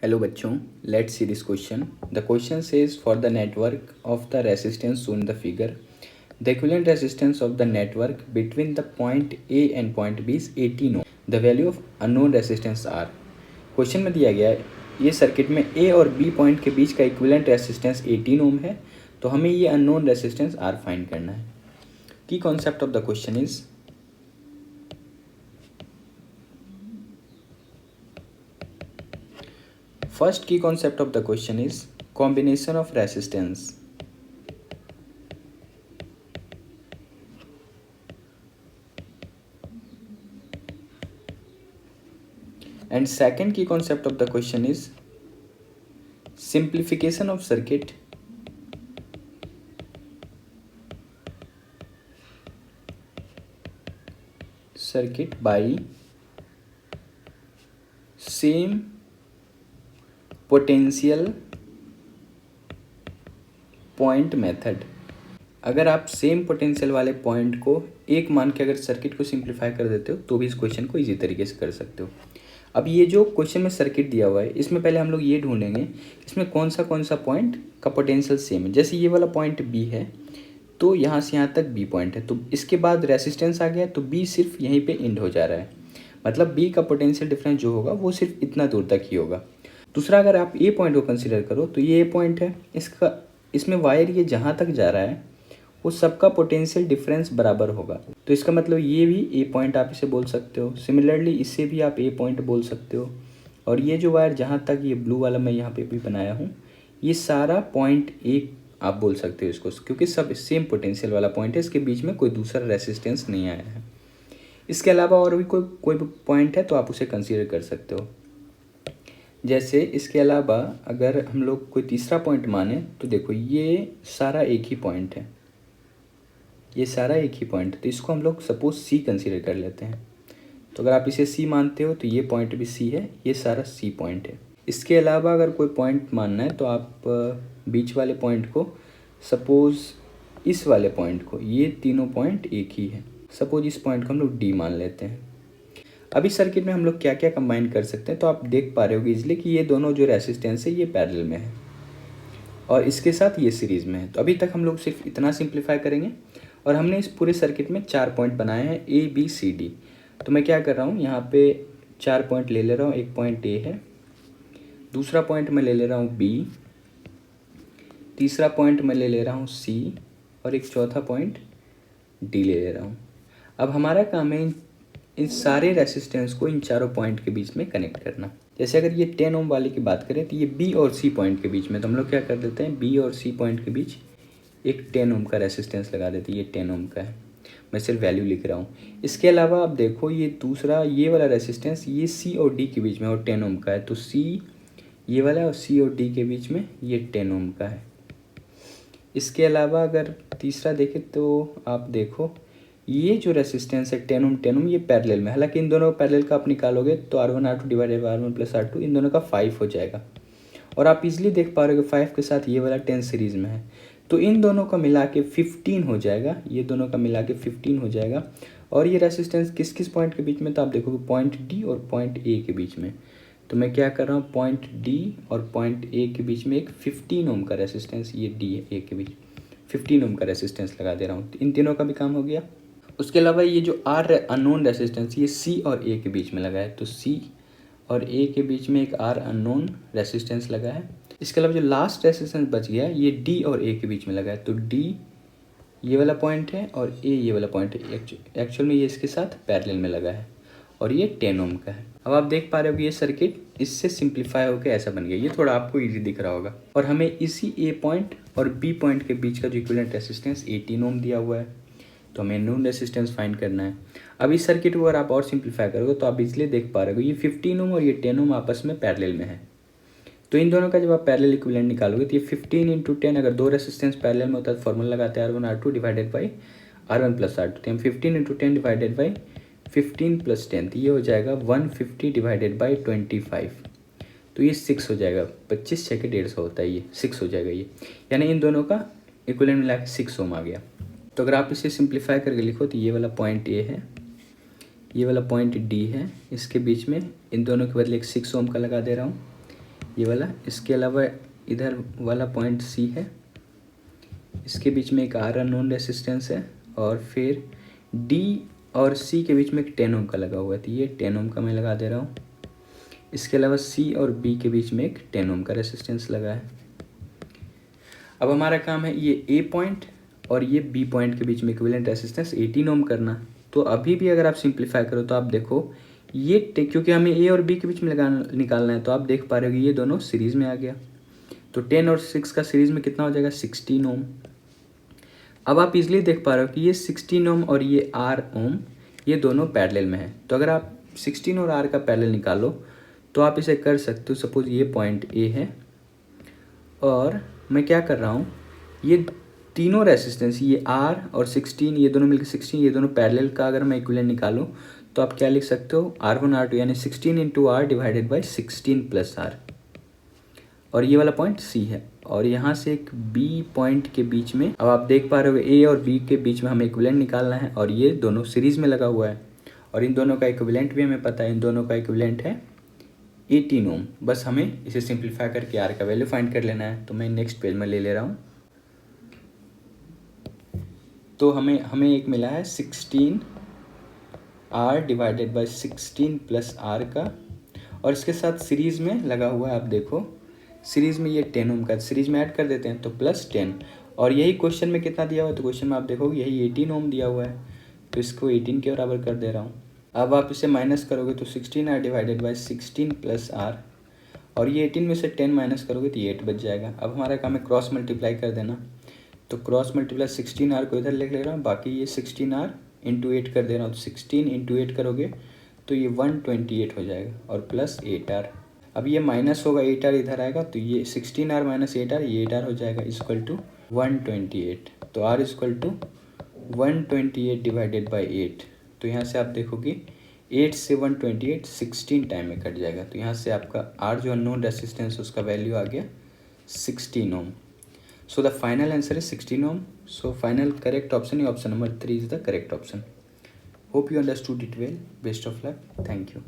Hello बच्चों, let's see this question. The question says for the network of the resistance shown in the figure the equivalent resistance of the network between the point A and point B is 18 ohm. The value of unknown resistance R. Question में दिया गया है ये circuit में ए और B point के बीच का equivalent resistance 18 ओम है, तो हमें ये अननोन रेसिस्टेंस आर फाइंड करना है. की concept of the question is first key concept of the question is combination of resistance. And second key concept of the question is simplification of circuit by same potential point method. अगर आप same potential वाले point को एक मान के अगर circuit को simplify कर देते हो तो भी इस क्वेश्चन को इजी तरीके से कर सकते हो. अब ये जो क्वेश्चन में सर्किट दिया हुआ है इसमें पहले हम लोग ये ढूंढेंगे इसमें कौन सा पॉइंट का पोटेंशियल सेम है. जैसे ये वाला पॉइंट बी है तो यहाँ से यहाँ तक बी पॉइंट है, तो इसके बाद रेसिस्टेंस आ गया तो बी सिर्फ यहीं पे एंड हो जा रहा है, मतलब बी का पोटेंशियल डिफरेंस जो होगा वो सिर्फ इतना दूर तक ही होगा. दूसरा, अगर आप ए पॉइंट को कंसीडर करो तो ये ए पॉइंट है, इसमें वायर ये जहाँ तक जा रहा है वो सबका पोटेंशियल डिफरेंस बराबर होगा, तो इसका मतलब ये भी ए पॉइंट आप इसे बोल सकते हो. सिमिलरली इससे भी आप ए पॉइंट बोल सकते हो. और ये जो वायर जहाँ तक ये ब्लू वाला मैं यहाँ पे भी बनाया हूँ ये सारा पॉइंट ए आप बोल सकते हो इसको, क्योंकि सब सेम पोटेंशियल वाला पॉइंट है, इसके बीच में कोई दूसरा रेसिस्टेंस नहीं आया है. इसके अलावा और भी कोई पॉइंट है तो आप उसे कंसीडर कर सकते हो. जैसे इसके अलावा अगर हम लोग कोई तीसरा पॉइंट माने तो देखो ये सारा एक ही पॉइंट है, ये सारा एक ही पॉइंट, तो इसको हम लोग सपोज सी कंसीडर कर लेते हैं. तो अगर आप इसे सी मानते हो तो ये पॉइंट भी सी है, ये सारा सी पॉइंट है. इसके अलावा अगर कोई पॉइंट मानना है तो आप बीच वाले पॉइंट को, सपोज इस वाले पॉइंट को, ये तीनों पॉइंट एक ही है, सपोज इस पॉइंट को हम लोग डी मान लेते हैं. अभी सर्किट में हम लोग क्या क्या कंबाइन कर सकते हैं तो आप देख पा रहे हो इजीली कि ये दोनों जो रेसिस्टेंस है ये पैरेलल में है और इसके साथ ये सीरीज़ में है. तो अभी तक हम लोग सिर्फ इतना सिंप्लीफाई करेंगे और हमने इस पूरे सर्किट में 4 पॉइंट बनाए हैं ए बी सी डी. तो मैं क्या कर रहा हूँ यहाँ पे 4 पॉइंट ले रहा हूँ. एक पॉइंट ए है, दूसरा पॉइंट मैं ले रहा हूँ बी, तीसरा पॉइंट मैं ले रहा हूँ सी और एक चौथा पॉइंट डी ले रहा हूँ. अब हमारा काम है इन सारे रेसिस्टेंस को इन चारों पॉइंट के बीच में कनेक्ट करना. जैसे अगर ये 10 ओम वाले की बात करें तो ये बी और सी पॉइंट के बीच में, तो हम लोग क्या कर देते हैं बी और सी पॉइंट के बीच एक 10 ओम का रेसिस्टेंस लगा देते हैं. ये 10 ओम का है, मैं सिर्फ वैल्यू लिख रहा हूँ. इसके अलावा आप देखो ये दूसरा ये वाला रेसिस्टेंस ये सी और डी के बीच में और 10 ओम का है, तो सी ये वाला और सी और डी के बीच में ये 10 ओम का है. इसके अलावा अगर तीसरा देखें तो आप देखो ये जो रेसिस्टेंस है 10 ओम ये पैरेलल में, हालांकि इन दोनों पैरेलल का आप निकालोगे तो R1 R2 divided by R1 plus R2 इन दोनों का 5 हो जाएगा. और आप इजीली देख पा रहे हो कि 5 के साथ ये वाला 10 सीरीज़ में है, तो इन दोनों का मिला के 15 हो जाएगा, ये दोनों का मिला के 15 हो जाएगा. और ये रेसिस्टेंस किस किस पॉइंट के बीच में, तो आप देखोगे पॉइंट डी और पॉइंट ए के बीच में. तो मैं क्या कर रहा हूँ पॉइंट डी और पॉइंट ए के बीच में एक 15 ओम का रेसिस्टेंस, ये डी ए के बीच 15 ओम का रेसिस्टेंस लगा दे रहा हूँ. इन तीनों का भी काम हो गया. उसके अलावा ये जो आर अननोन रेसिस्टेंस ये सी और ए के बीच में लगा है, तो सी और ए के बीच में एक आर अननोन रेसिस्टेंस लगा है. इसके अलावा जो लास्ट रेसिस्टेंस बच गया ये डी और ए के बीच में लगा है, तो डी ये वाला पॉइंट है और ए ये वाला पॉइंट है. एक्चुअल में ये इसके साथ पैरेलल में लगा है और ये 10 ओम का है. अब आप देख पा रहे हो कि ये सर्किट इससे सिंप्लीफाई होकर ऐसा बन गया. ये थोड़ा आपको ईजी दिख रहा होगा. और हमें इसी ए पॉइंट और बी पॉइंट के बीच का जो इक्विवेलेंट रेसिस्टेंस 18 ओम दिया हुआ है, तो हमें नोन रेसिस्टेंस फाइंड करना है. अब इस सर्किट को अगर आप और सिंप्लीफाई करोगे तो आप इसलिए देख पा रहे हो ये 15 ओम और ये 10 ओम आपस में पैरेलल में है, तो इन दोनों का जब आप पैरेलल इक्विवेलेंट निकालोगे तो ये 15 इंटू 10, अगर दो रेसिस्टेंस पैरेलल में होता है तो फॉर्मूला लगाते हैं R1 R2 divided by R1 plus R2. तो हम 15 इंटू 10 डिवाइडेड बाई 15 प्लस 10, तो ये हो जाएगा 150 डिवाइडेड बाई 25, तो ये 6 हो जाएगा. 25 6 के 150 होता है, ये 6 हो जाएगा ये, यानी इन दोनों का इक्विवेलेंट मिला के 6 ओम आ गया. तो अगर आप इसे सिंप्लीफाई करके लिखो तो ये वाला पॉइंट ए है, ये वाला पॉइंट डी है, इसके बीच में इन दोनों के बदले एक 6 ओम का लगा दे रहा हूँ. ये वाला। इसके अलावा इधर वाला पॉइंट सी है, इसके बीच में एक आर अननोन रेसिस्टेंस है, और फिर डी और सी के बीच में एक 10 ओम का लगा हुआ है, तो ये 10 ओम का मैं लगा दे रहा हूँ। इसके अलावा सी और बी के बीच में एक 10 ओम का रेसिस्टेंस लगा है। अब हमारा काम है ये ए पॉइंट और ये बी पॉइंट के बीच में इक्विवेलेंट रेसिस्टेंस 18 ओम करना। तो अभी भी अगर आप सिंप्लीफाई करो तो आप देखो ये क्योंकि हमें ए और बी के बीच में निकालना है, तो आप देख पा रहे हो कि ये दोनों सीरीज़ में आ गया। तो 10 और 6 का सीरीज़ में कितना हो जाएगा, 16 ओम। अब आप इजीली देख पा रहे हो कि ये 16 ओम और ये आर ओम ये दोनों पैरेलल में है। तो अगर आप 16 और आर का पैरेलल निकालो तो आप इसे कर सकते हो। सपोज ये पॉइंट ए है और मैं क्या कर रहा हूँ, ये तीनों रेसिस्टेंस ये आर और 16 ये दोनों मिलकर 16 ये दोनों पैरेलल का अगर मैं इक्विवेलेंट निकालूँ तो आप क्या लिख सकते हो, R1 R2 यानी 16 into R divided by 16 plus R. और ये वाला पॉइंट सी है और यहाँ से एक बी पॉइंट के बीच में, अब आप देख पा रहे हो ए और बी के बीच में हमें इक्विवेलेंट निकालना है और ये दोनों सीरीज़ में लगा हुआ है और इन दोनों का इक्विवेलेंट भी हमें पता है, इन दोनों का इक्विवेलेंट है 18 ओम। बस हमें इसे सिंप्लीफाई करके आर का वैल्यू फाइंड कर लेना है। तो मैं नेक्स्ट पेज में ले रहा हूँ। तो हमें एक मिला है 16 R divided by 16 plus R का, और इसके साथ सीरीज़ में लगा हुआ है, आप देखो सीरीज़ में ये 10 ओम का, सीरीज़ में ऐड कर देते हैं तो प्लस 10। और यही क्वेश्चन में कितना दिया हुआ है, तो क्वेश्चन में आप देखोगे यही 18 ओम दिया हुआ है, तो इसको 18 के बराबर कर दे रहा हूँ। अब आप इसे माइनस करोगे तो 16 R divided by 16 plus R, और ये 18 में से 10 माइनस करोगे तो ये 8 बच जाएगा। अब हमारा काम है क्रॉस मल्टीप्लाई कर देना, तो क्रॉस मल्टीप्लाई 16 आर को इधर लिख ले रहा हूँ, बाकी ये 16 आर इंटू 8 कर दे रहा हूँ। तो 16 इंटू 8 करोगे तो ये 128 हो जाएगा और प्लस 8 आर। अब ये माइनस होगा, 8 आर इधर आएगा तो ये 16 आर माइनस 8 आर, ये 8 आर हो जाएगा इक्वल टू 128। तो R equal to 128 divided by 8। तो यहाँ से आप देखोगे 8 से 128 16 टाइम में कट जाएगा, तो यहाँ से आपका आर जो अननोन रेसिस्टेंस उसका वैल्यू आ गया 16 ओम। So the final answer is 16 ohm. So final correct option is option number 3 is the correct option. Hope you understood it well. Best of luck. Thank you.